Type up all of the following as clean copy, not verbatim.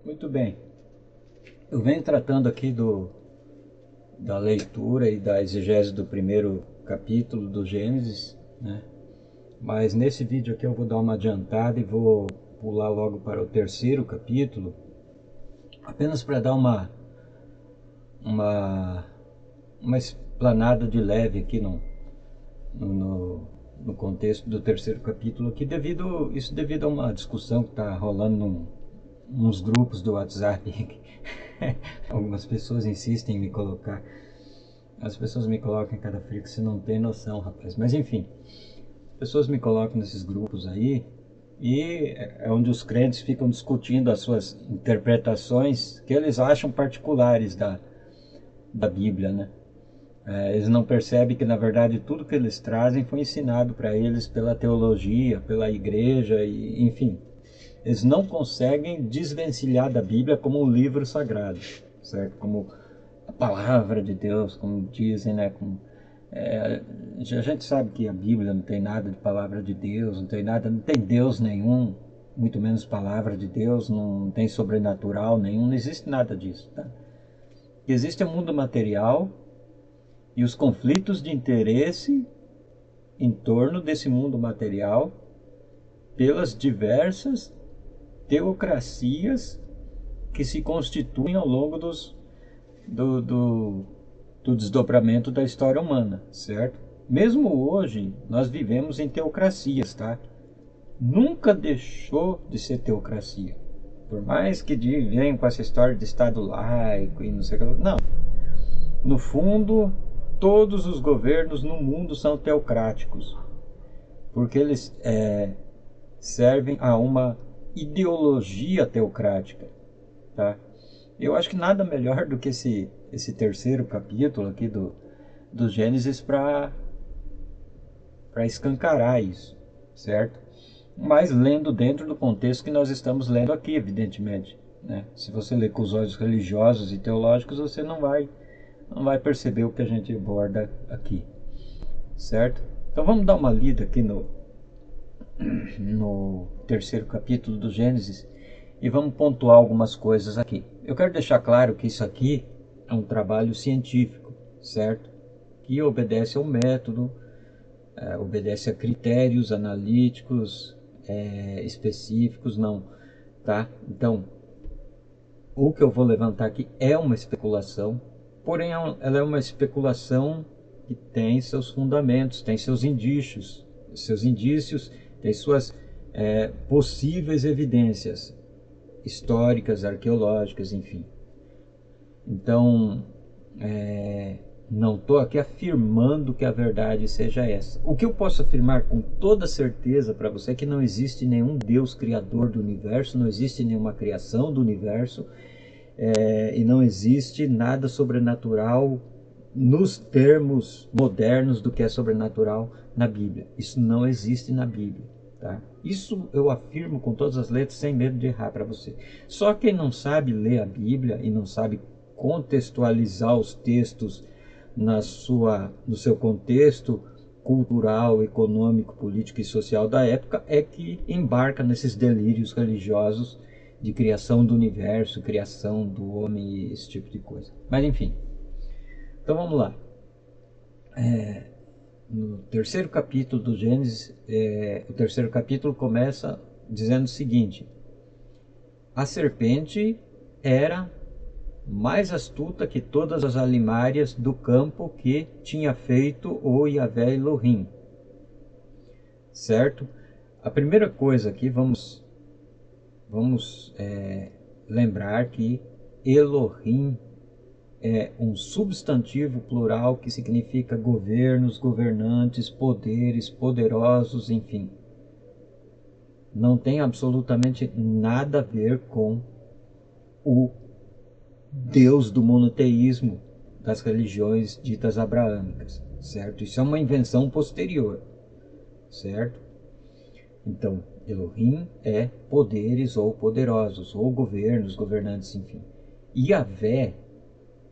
Muito bem. Eu venho tratando aqui da leitura e da exegese do primeiro capítulo do Gênesis, né? Mas nesse vídeo aqui eu vou dar uma adiantada e vou pular logo para o terceiro capítulo, apenas para dar uma, uma explanada de leve aqui no contexto do terceiro capítulo aqui, devido a uma discussão que está rolando uns grupos do WhatsApp. Algumas pessoas insistem em me colocar. As pessoas me colocam em cada frio que você não tem noção, rapaz. Mas enfim, as pessoas me colocam nesses grupos aí e é onde os crentes ficam discutindo as suas interpretações que eles acham particulares da Bíblia, né? Eles não percebem que na verdade tudo que eles trazem foi ensinado para eles pela teologia, pela igreja e enfim. Eles não conseguem desvencilhar da Bíblia como um livro sagrado, certo? Como a palavra de Deus, como dizem, né? A gente sabe que a Bíblia não tem nada de palavra de Deus, não tem nada, não tem Deus nenhum, muito menos palavra de Deus, não tem sobrenatural nenhum, não existe nada disso, tá? Existe o mundo material e os conflitos de interesse em torno desse mundo material pelas diversas teocracias que se constituem ao longo do, do, do desdobramento da história humana, certo? Mesmo hoje, nós vivemos em teocracias, tá? Nunca deixou de ser teocracia. Por mais que venham com essa história de Estado laico e não sei o que. Não. No fundo, todos os governos no mundo são teocráticos. Porque eles servem a uma ideologia teocrática, tá? Eu acho que nada melhor do que esse terceiro capítulo aqui do Gênesis para escancarar isso, certo? Mas lendo dentro do contexto que nós estamos lendo aqui, evidentemente, né? Se você ler com os olhos religiosos e teológicos, você não vai perceber o que a gente aborda aqui, certo? Então vamos dar uma lida aqui no terceiro capítulo do Gênesis e vamos pontuar algumas coisas aqui. Eu quero deixar claro que isso aqui é um trabalho científico, certo? Que obedece ao método, obedece a critérios analíticos específicos, não, tá? Então, o que eu vou levantar aqui é uma especulação, porém ela é uma especulação que tem seus fundamentos, tem seus indícios, tem suas possíveis evidências históricas, arqueológicas, enfim. Então, não estou aqui afirmando que a verdade seja essa. O que eu posso afirmar com toda certeza para você é que não existe nenhum Deus criador do universo, não existe nenhuma criação do universo, e não existe nada sobrenatural nos termos modernos do que é sobrenatural na Bíblia. Isso não existe na Bíblia. Tá? Isso eu afirmo com todas as letras, sem medo de errar para você. Só quem não sabe ler a Bíblia e não sabe contextualizar os textos no seu contexto cultural, econômico, político e social da época é que embarca nesses delírios religiosos de criação do universo, criação do homem, esse tipo de coisa. Mas enfim, então vamos lá. No terceiro capítulo do Gênesis, o terceiro capítulo começa dizendo o seguinte: a serpente era mais astuta que todas as alimárias do campo que tinha feito o Yahvé Elohim. Certo? A primeira coisa aqui, vamos lembrar que Elohim é um substantivo plural que significa governos, governantes, poderes, poderosos, enfim. Não tem absolutamente nada a ver com o Deus do monoteísmo das religiões ditas abraâmicas, certo? Isso é uma invenção posterior, certo? Então, Elohim é poderes ou poderosos, ou governos, governantes, enfim. Yahvé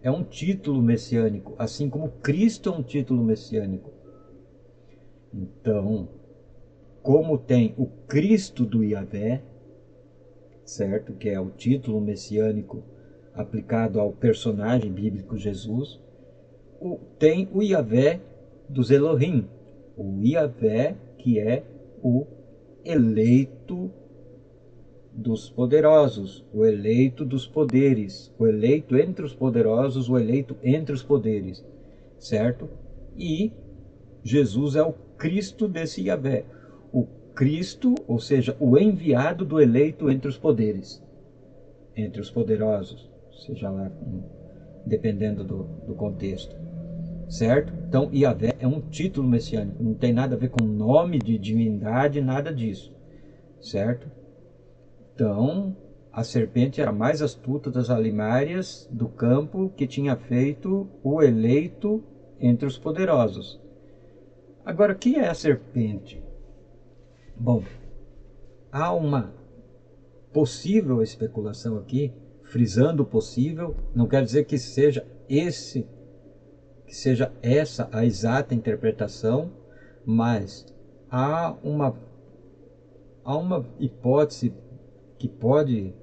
é um título messiânico, assim como Cristo é um título messiânico. Então, como tem o Cristo do Yahvé, certo? Que é o título messiânico aplicado ao personagem bíblico Jesus. Tem o Yahvé dos Elohim, o Yahvé que é o eleito dos poderosos, o eleito dos poderes, o eleito entre os poderosos, o eleito entre os poderes, certo? E Jesus é o Cristo desse Yahvé, o Cristo, ou seja, o enviado do eleito entre os poderes, entre os poderosos, seja lá, dependendo do contexto, certo? Então, Yahvé é um título messiânico, não tem nada a ver com nome de divindade, nada disso, certo? Então, a serpente era a mais astuta das alimárias do campo que tinha feito o eleito entre os poderosos. Agora, o que é a serpente? Bom, há uma possível especulação aqui, frisando possível, não quer dizer que seja essa a exata interpretação, mas há uma hipótese que pode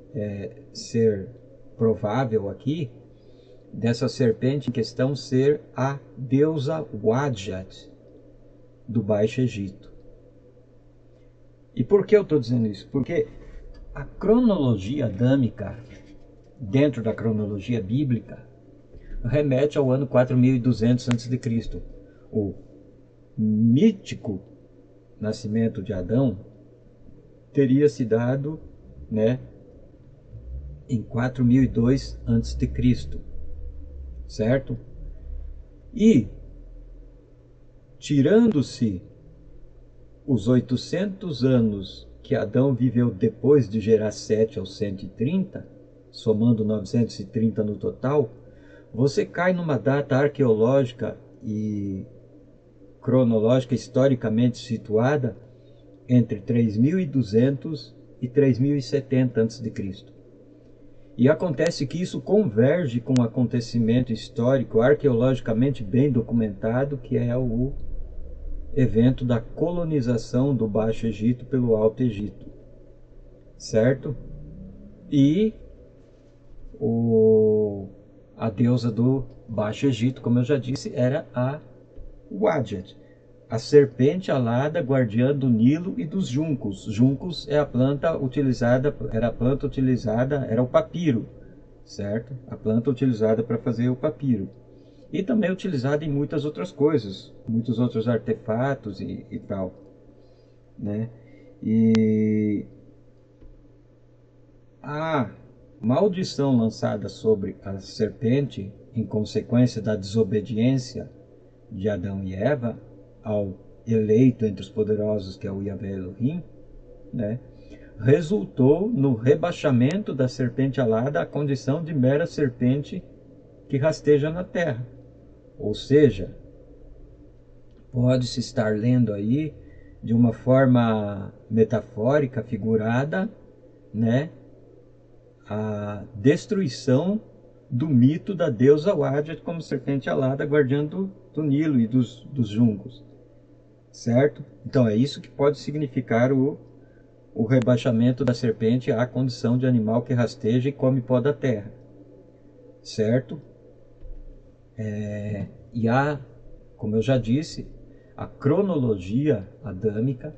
ser provável aqui, dessa serpente em questão ser a deusa Wadjat do Baixo Egito. E por que eu estou dizendo isso? Porque a cronologia adâmica, dentro da cronologia bíblica, remete ao ano 4200 a.C. O mítico nascimento de Adão teria se dado, né, em 4002 a.C., certo? E, tirando-se os 800 anos que Adão viveu depois de gerar Sete aos 130, somando 930 no total, você cai numa data arqueológica e cronológica historicamente situada entre 3200 e 3070 a.C. E acontece que isso converge com um acontecimento histórico arqueologicamente bem documentado, que é o evento da colonização do Baixo Egito pelo Alto Egito, certo? E a deusa do Baixo Egito, como eu já disse, era a Wadjet, a serpente alada guardiã do Nilo e dos juncos. Juncos é a planta utilizada, era o papiro, certo? A planta utilizada para fazer o papiro. E também utilizada em muitas outras coisas, muitos outros artefatos e tal, né? E a maldição lançada sobre a serpente em consequência da desobediência de Adão e Eva ao eleito entre os poderosos, que é o Yahvé Elohim, né, resultou no rebaixamento da serpente alada à condição de mera serpente que rasteja na terra. Ou seja, pode-se estar lendo aí de uma forma metafórica, figurada, né, a destruição do mito da deusa Wadjet como serpente alada guardiã do Nilo e dos juncos, certo? Então é isso que pode significar o rebaixamento da serpente à condição de animal que rasteja e come pó da terra, certo? E como eu já disse, a cronologia adâmica,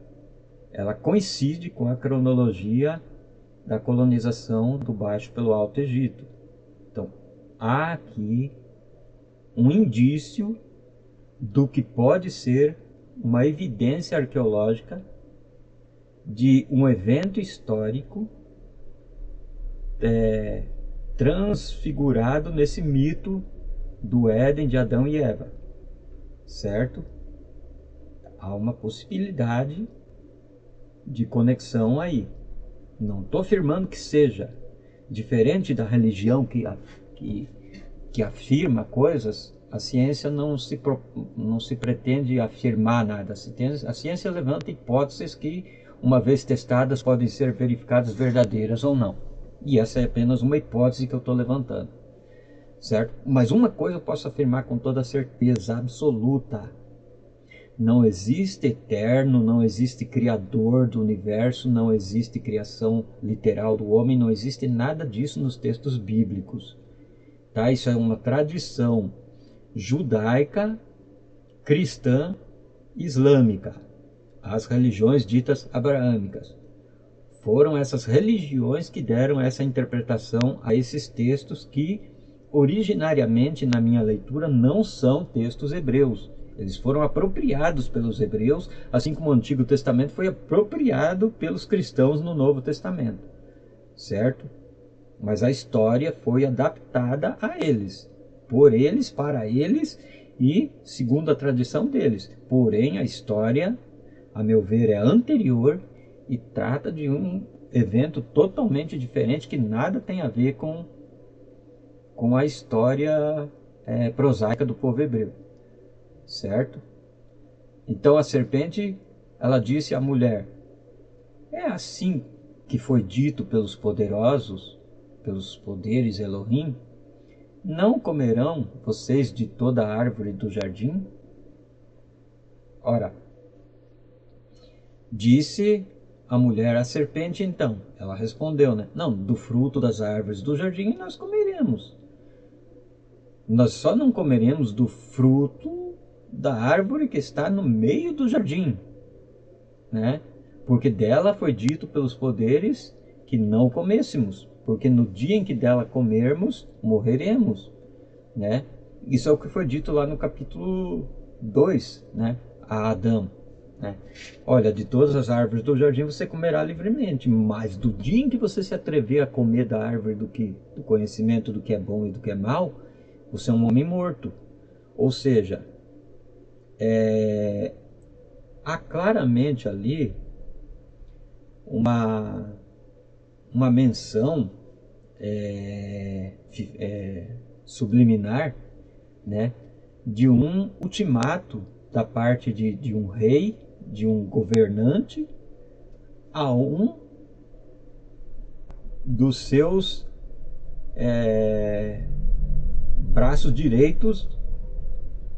ela coincide com a cronologia da colonização do Baixo pelo Alto Egito. Então, há aqui um indício do que pode ser uma evidência arqueológica de um evento histórico transfigurado nesse mito do Éden de Adão e Eva, certo? Há uma possibilidade de conexão aí. Não estou afirmando que seja diferente da religião que afirma coisas. A ciência não se pretende afirmar nada. A ciência levanta hipóteses que, uma vez testadas, podem ser verificadas verdadeiras ou não. E essa é apenas uma hipótese que eu estou levantando, certo? Mas uma coisa eu posso afirmar com toda certeza absoluta: Não existe eterno, não existe criador do universo, não existe criação literal do homem, não existe nada disso nos textos bíblicos. Tá? Isso é uma tradição judaica, cristã, islâmica. As religiões ditas abraâmicas. Foram essas religiões que deram essa interpretação a esses textos que, originariamente, na minha leitura, não são textos hebreus. Eles foram apropriados pelos hebreus, assim como o Antigo Testamento foi apropriado pelos cristãos no Novo Testamento. Certo? Mas a história foi adaptada a eles, por eles, para eles e segundo a tradição deles. Porém, a história, a meu ver, é anterior e trata de um evento totalmente diferente que nada tem a ver com a história prosaica do povo hebreu, certo? Então a serpente, ela disse à mulher: é assim que foi dito pelos poderosos, pelos poderes Elohim: não comerão vocês de toda a árvore do jardim? Ora, disse a mulher à serpente, então. Ela respondeu, né? Não, do fruto das árvores do jardim nós comeremos. Nós só não comeremos do fruto da árvore que está no meio do jardim, né? Porque dela foi dito pelos poderes que não comêssemos, porque no dia em que dela comermos, morreremos, né? Isso é o que foi dito lá no capítulo 2, né? A Adão. Né? Olha, de todas as árvores do jardim você comerá livremente, mas do dia em que você se atrever a comer da árvore do conhecimento do que é bom e do que é mal, você é um homem morto. Ou seja, há claramente ali uma menção subliminar, né, de um ultimato da parte de um rei, de um governante, a um dos seus braços direitos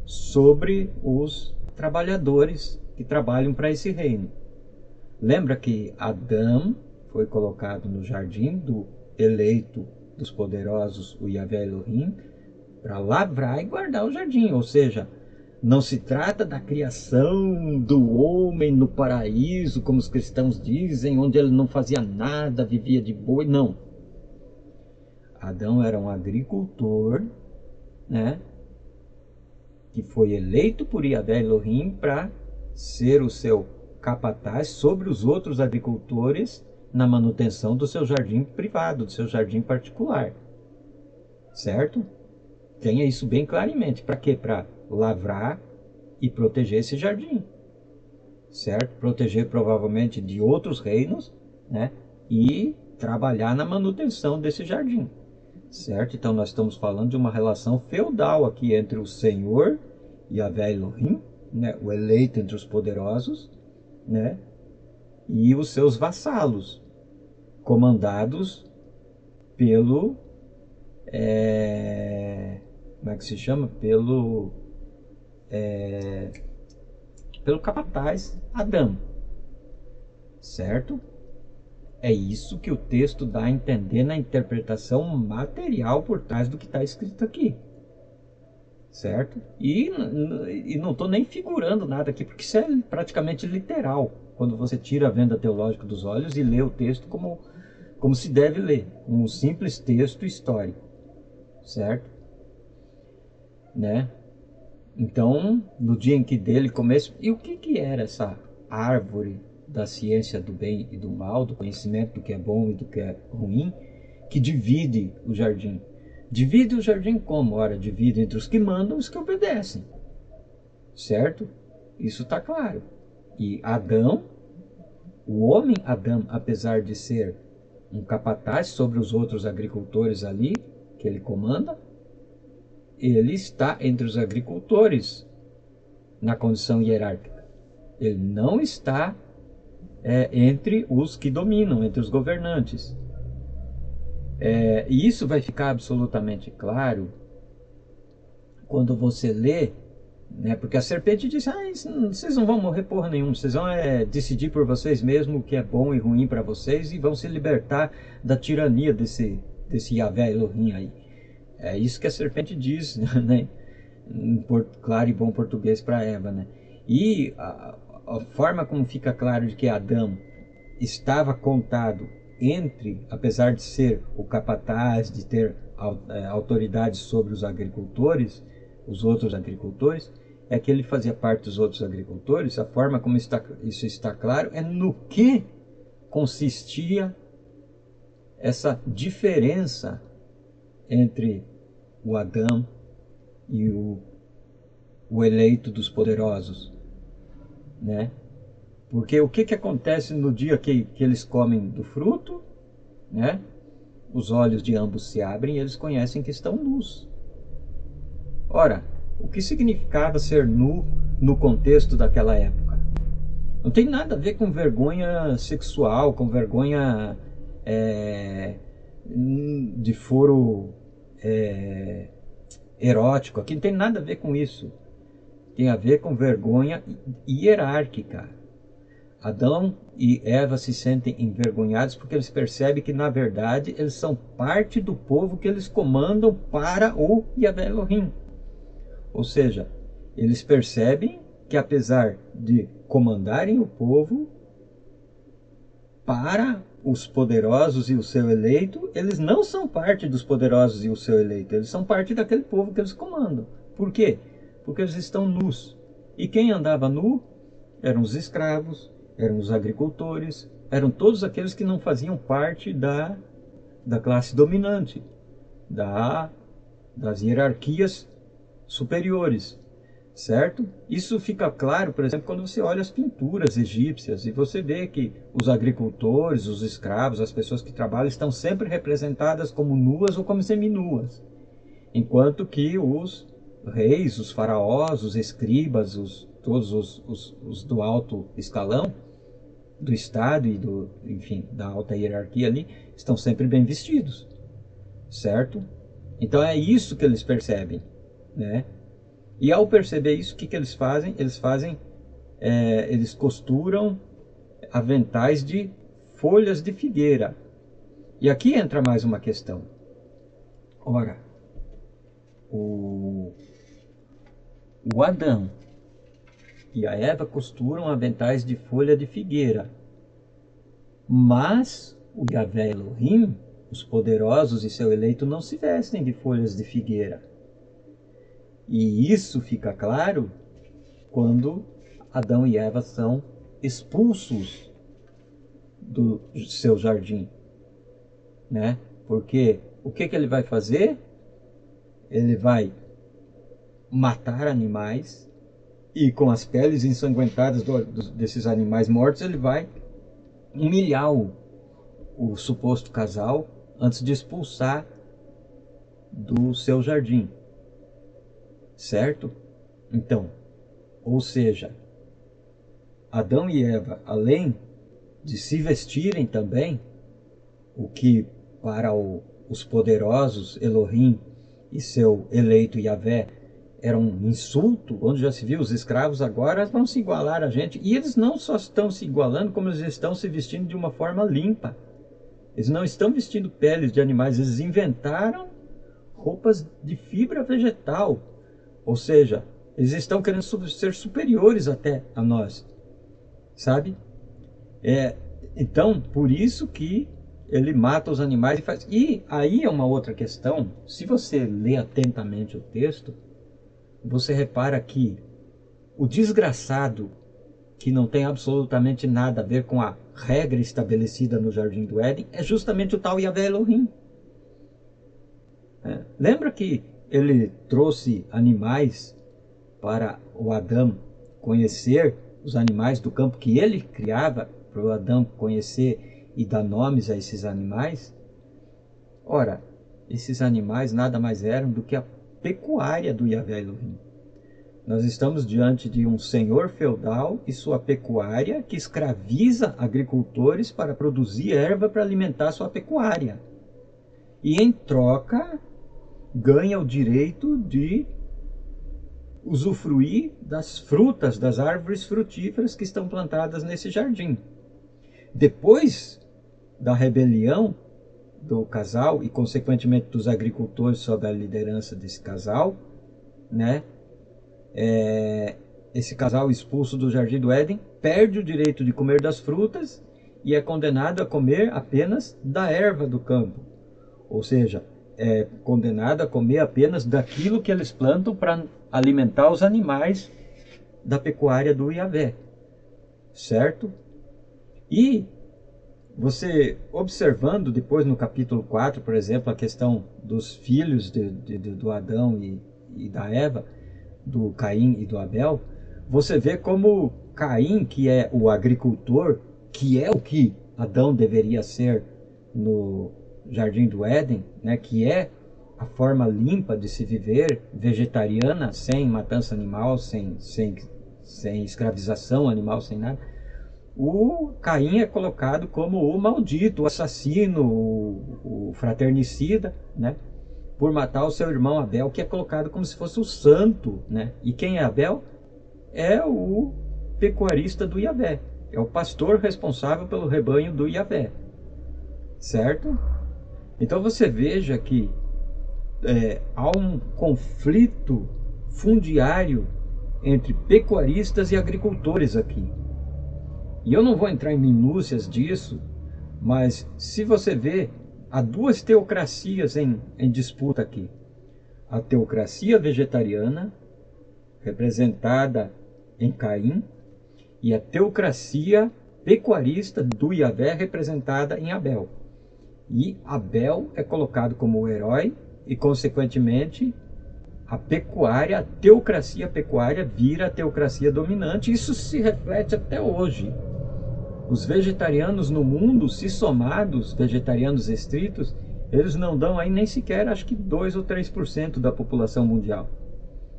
sobre os trabalhadores que trabalham para esse reino. Lembra que Adão foi colocado no jardim do eleito dos poderosos, o Yahvé Elohim, para lavrar e guardar o jardim, ou seja, não se trata da criação do homem no paraíso, como os cristãos dizem, onde ele não fazia nada, vivia de boa. Não. Adão era um agricultor, né, que foi eleito por Yahvé Elohim para ser o seu capataz sobre os outros agricultores na manutenção do seu jardim privado, do seu jardim particular. Certo? Tenha isso bem claramente. Para quê? Para lavrar e proteger esse jardim, certo? Proteger provavelmente de outros reinos, né? E trabalhar na manutenção desse jardim, certo? Então nós estamos falando de uma relação feudal aqui entre o Senhor Yahvé Elohim, né? O eleito entre os poderosos, né? E os seus vassalos, comandados pelo como é que se chama? Pelo capataz Adão, certo? É isso que o texto dá a entender na interpretação material por trás do que está escrito aqui, certo? E não estou nem figurando nada aqui, porque isso é praticamente literal, quando você tira a venda teológica dos olhos e lê o texto como se deve ler, um simples texto histórico, certo? Né? Então, no dia em que dele começa... E o que era essa árvore da ciência do bem e do mal, do conhecimento do que é bom e do que é ruim, que divide o jardim? Divide o jardim como? Ora, divide entre os que mandam e os que obedecem. Certo? Isso está claro. E Adão, o homem Adão, apesar de ser um capataz sobre os outros agricultores ali, que ele comanda, ele está entre os agricultores na condição hierárquica. Ele não está entre os que dominam, entre os governantes. E isso vai ficar absolutamente claro quando você lê né? Porque a serpente disse: vocês não vão morrer porra nenhuma, vocês vão decidir por vocês mesmos o que é bom e ruim para vocês e vão se libertar da tirania desse Yahvé Elohim aí. É isso que a serpente diz, né? Em claro e bom português para Eva, né? E a forma como fica claro de que Adão estava contado entre, apesar de ser o capataz, de ter autoridade sobre os agricultores, os outros agricultores, é que ele fazia parte dos outros agricultores. A forma como isso está claro é no que consistia essa diferença entre o Adão e o eleito dos poderosos, né? Porque o que acontece no dia que eles comem do fruto, né? Os olhos de ambos se abrem e eles conhecem que estão nus. Ora, o que significava ser nu no contexto daquela época? Não tem nada a ver com vergonha sexual, com vergonha de foro erótico. Aqui não tem nada a ver com isso. Tem a ver com vergonha hierárquica. Adão e Eva se sentem envergonhados porque eles percebem que, na verdade, eles são parte do povo que eles comandam para o Yahvé Elohim. Ou seja, eles percebem que, apesar de comandarem o povo para os poderosos e o seu eleito, eles não são parte dos poderosos e o seu eleito. Eles são parte daquele povo que eles comandam. Por quê? Porque eles estão nus. E quem andava nu eram os escravos, eram os agricultores, eram todos aqueles que não faziam parte da classe dominante, das hierarquias superiores, certo? Isso fica claro, por exemplo, quando você olha as pinturas egípcias e você vê que os agricultores, os escravos, as pessoas que trabalham estão sempre representadas como nuas ou como seminuas, enquanto que os reis, os faraós, os escribas, todos os do alto escalão do Estado e enfim, da alta hierarquia ali, estão sempre bem vestidos, certo? Então é isso que eles percebem, né? E ao perceber isso, o que eles fazem? Eles costuram aventais de folhas de figueira. E aqui entra mais uma questão. Ora, o Adão e a Eva costuram aventais de folha de figueira. Mas o Yahvé Elohim, os poderosos e seu eleito, não se vestem de folhas de figueira. E isso fica claro quando Adão e Eva são expulsos do seu jardim, né? Porque o que ele vai fazer? Ele vai matar animais e com as peles ensanguentadas desses animais mortos ele vai humilhar o suposto casal antes de expulsar do seu jardim, certo? Então, ou seja, Adão e Eva, além de se vestirem também, o que para os poderosos Elohim e seu eleito Yahvé era um insulto, onde já se viu, os escravos agora vão se igualar a gente, e eles não só estão se igualando, como eles estão se vestindo de uma forma limpa. Eles não estão vestindo peles de animais, eles inventaram roupas de fibra vegetal, ou seja, eles estão querendo ser superiores até a nós, sabe? Então, por isso que ele mata os animais e faz. E aí é uma outra questão. Se você lê atentamente o texto, você repara que o desgraçado, que não tem absolutamente nada a ver com a regra estabelecida no Jardim do Éden, é justamente o tal Yahvé Elohim. Lembra que ele trouxe animais para o Adão conhecer, os animais do campo que ele criava, para o Adão conhecer e dar nomes a esses animais? Ora, esses animais nada mais eram do que a pecuária do Yahvé Elohim. Nós estamos diante de um senhor feudal e sua pecuária que escraviza agricultores para produzir erva para alimentar sua pecuária. E em troca ganha o direito de usufruir das frutas das árvores frutíferas que estão plantadas nesse jardim. Depois da rebelião do casal e consequentemente dos agricultores sob a liderança desse casal, né? Esse casal expulso do Jardim do Éden perde o direito de comer das frutas e é condenado a comer apenas da erva do campo. Ou seja, é condenado a comer apenas daquilo que eles plantam para alimentar os animais da pecuária do Yahvé. Certo? E você observando depois no capítulo 4, por exemplo, a questão dos filhos do Adão e da Eva, do Caim e do Abel, você vê como Caim, que é o agricultor, que é o que Adão deveria ser no Jardim do Éden, né, que é a forma limpa de se viver, vegetariana, sem matança animal, sem escravização animal, sem nada. O Caim é colocado como o maldito, o assassino, o fraternicida, né, por matar o seu irmão Abel, que é colocado como se fosse o santo, né? E quem é Abel? É o pecuarista do Yahvé, é o pastor responsável pelo rebanho do Yahvé, certo? Então você veja que há um conflito fundiário entre pecuaristas e agricultores aqui. E eu não vou entrar em minúcias disso, mas se você vê, há duas teocracias em disputa aqui. A teocracia vegetariana, representada em Caim, e a teocracia pecuarista do Yahvé, representada em Abel. E Abel é colocado como o herói e, consequentemente, a pecuária, a teocracia pecuária vira a teocracia dominante. Isso se reflete até hoje. Os vegetarianos no mundo, se somados, vegetarianos estritos, eles não dão aí nem sequer, acho que 2 ou 3% da população mundial.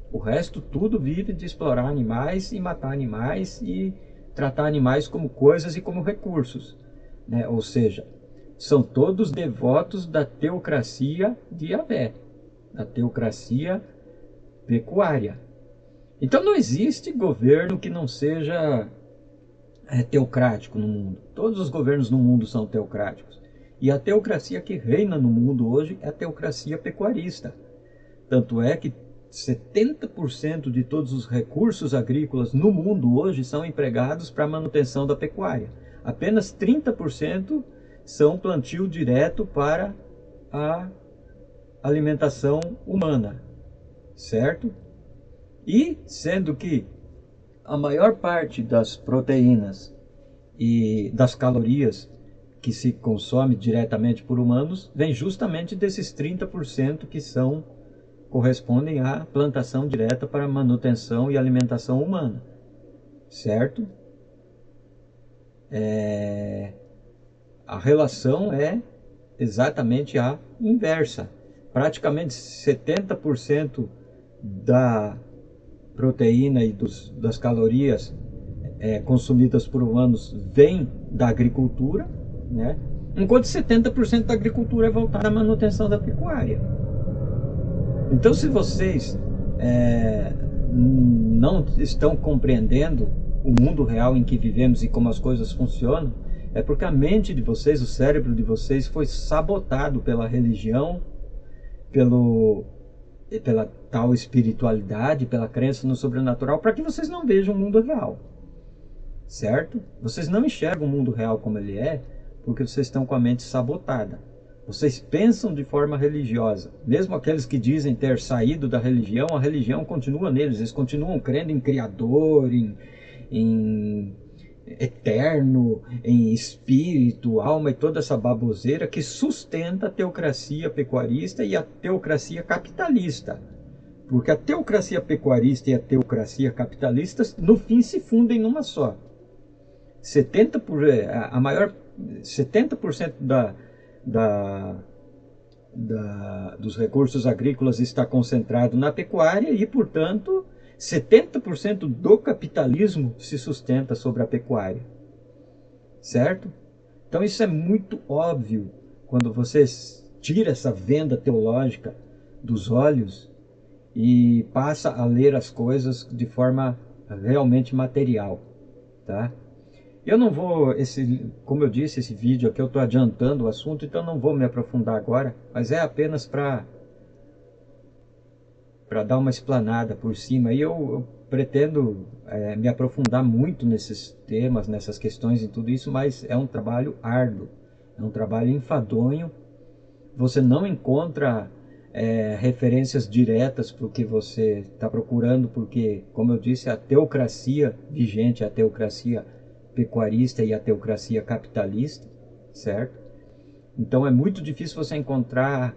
O resto tudo vive de explorar animais e matar animais e tratar animais como coisas e como recursos, né? Ou seja, são todos devotos da teocracia de Yahvé, da teocracia pecuária. Então não existe governo que não seja teocrático no mundo. Todos os governos no mundo são teocráticos. E a teocracia que reina no mundo hoje é a teocracia pecuarista. Tanto é que 70% de todos os recursos agrícolas no mundo hoje são empregados para a manutenção da pecuária. Apenas 30% são plantio direto para a alimentação humana, certo? E sendo que a maior parte das proteínas e das calorias que se consome diretamente por humanos vem justamente desses 30% que correspondem à plantação direta para manutenção e alimentação humana, certo? A relação é exatamente a inversa. Praticamente 70% da proteína e das calorias consumidas por humanos vem da agricultura, né? Enquanto 70% da agricultura é voltada à manutenção da pecuária. Então, se vocês não estão compreendendo o mundo real em que vivemos e como as coisas funcionam, é porque a mente de vocês, o cérebro de vocês foi sabotado pela religião, pela tal espiritualidade, pela crença no sobrenatural, para que vocês não vejam o mundo real, certo? Vocês não enxergam o mundo real como ele é, porque vocês estão com a mente sabotada. Vocês pensam de forma religiosa. Mesmo aqueles que dizem ter saído da religião, a religião continua neles. Eles continuam crendo em Criador, em eterno, em espírito, alma e toda essa baboseira que sustenta a teocracia pecuarista e a teocracia capitalista. Porque a teocracia pecuarista e a teocracia capitalista, no fim, se fundem numa só. 70% dos recursos agrícolas está concentrado na pecuária e, portanto, 70% do capitalismo se sustenta sobre a pecuária, certo? Então isso é muito óbvio quando você tira essa venda teológica dos olhos e passa a ler as coisas de forma realmente material, tá? Eu não vou, como eu disse, esse vídeo aqui eu estou adiantando o assunto, então não vou me aprofundar agora, mas é apenas para dar uma explanada por cima. E eu pretendo me aprofundar muito nesses temas, nessas questões e tudo isso, mas é um trabalho árduo, é um trabalho enfadonho. Você não encontra referências diretas para o que você está procurando, porque, como eu disse, a teocracia vigente, a teocracia pecuarista e a teocracia capitalista, certo? Então é muito difícil você encontrar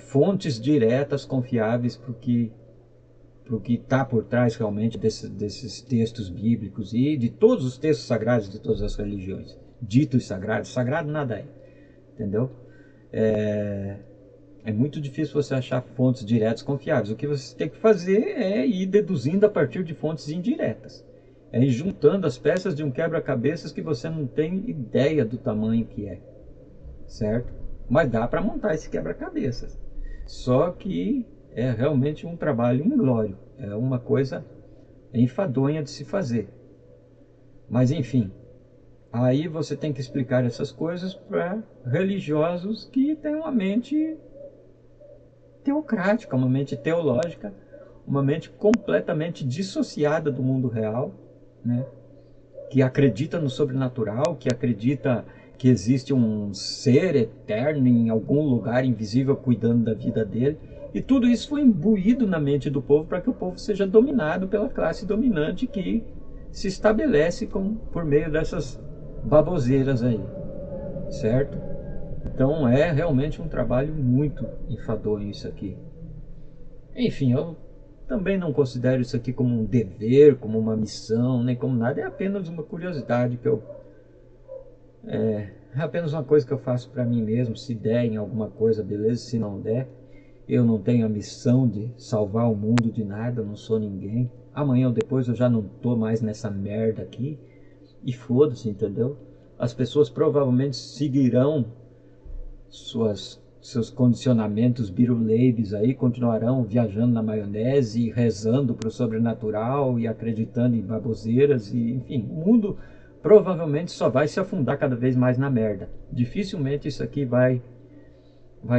fontes diretas, confiáveis para o que está por trás realmente desses textos bíblicos e de todos os textos sagrados de todas as religiões. Ditos sagrados, sagrado nada é, entendeu? É muito difícil você achar fontes diretas confiáveis. O que você tem que fazer é ir deduzindo a partir de fontes indiretas. É ir juntando as peças de um quebra-cabeças que você não tem ideia do tamanho que é, certo? Mas dá para montar esse quebra-cabeças. Só que é realmente um trabalho inglório. É uma coisa enfadonha de se fazer. Mas enfim, aí você tem que explicar essas coisas para religiosos que têm uma mente teocrática, uma mente teológica, uma mente completamente dissociada do mundo real, né? Que acredita no sobrenatural, que acredita que existe um ser eterno em algum lugar invisível cuidando da vida dele. E tudo isso foi imbuído na mente do povo para que o povo seja dominado pela classe dominante que se estabelece por meio dessas baboseiras aí, certo? Então é realmente um trabalho muito enfadonho isso aqui. Enfim, eu também não considero isso aqui como um dever, como uma missão, nem como nada. É apenas uma curiosidade que é apenas uma coisa que eu faço para mim mesmo. Se der em alguma coisa, beleza. Se não der, eu não tenho a missão de salvar o mundo de nada. Eu não sou ninguém. Amanhã ou depois eu já não tô mais nessa merda aqui. E foda-se, entendeu? As pessoas provavelmente seguirão seus condicionamentos biruleibes aí, continuarão viajando na maionese, rezando para o sobrenatural e acreditando em baboseiras e enfim, o mundo provavelmente só vai se afundar cada vez mais na merda. Dificilmente isso aqui vai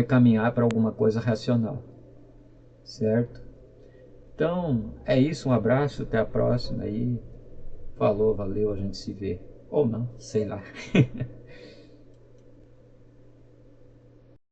caminhar para alguma coisa racional, certo? Então é isso, um abraço, até a próxima aí. Falou, valeu, a gente se vê. Ou não, sei lá.